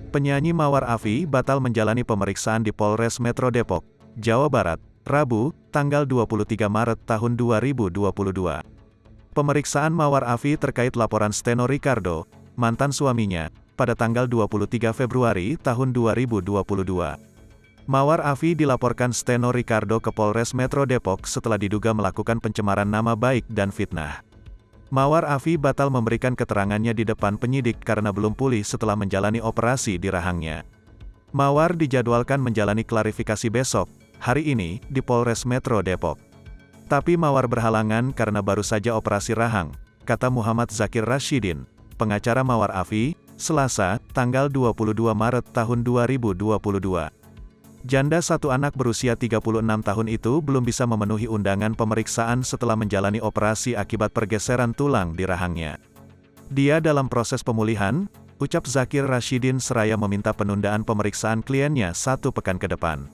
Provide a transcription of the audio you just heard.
Penyanyi Mawar Afi batal menjalani pemeriksaan di Polres Metro Depok, Jawa Barat, Rabu, tanggal 23 Maret tahun 2022. Pemeriksaan Mawar Afi terkait laporan Steno Ricardo, mantan suaminya, pada tanggal 23 Februari tahun 2022. Mawar Afi dilaporkan Steno Ricardo ke Polres Metro Depok setelah diduga melakukan pencemaran nama baik dan fitnah. Mawar Afi batal memberikan keterangannya di depan penyidik karena belum pulih setelah menjalani operasi di rahangnya. Mawar dijadwalkan menjalani klarifikasi besok, hari ini, di Polres Metro Depok. Tapi Mawar berhalangan karena baru saja operasi rahang, kata Muhammad Zakir Rashidin, pengacara Mawar Afi, Selasa, tanggal 22 Maret tahun 2022. Janda satu anak berusia 36 tahun itu belum bisa memenuhi undangan pemeriksaan setelah menjalani operasi akibat pergeseran tulang di rahangnya. Dia dalam proses pemulihan, ucap Zakir Rashidin seraya meminta penundaan pemeriksaan kliennya 1 pekan ke depan.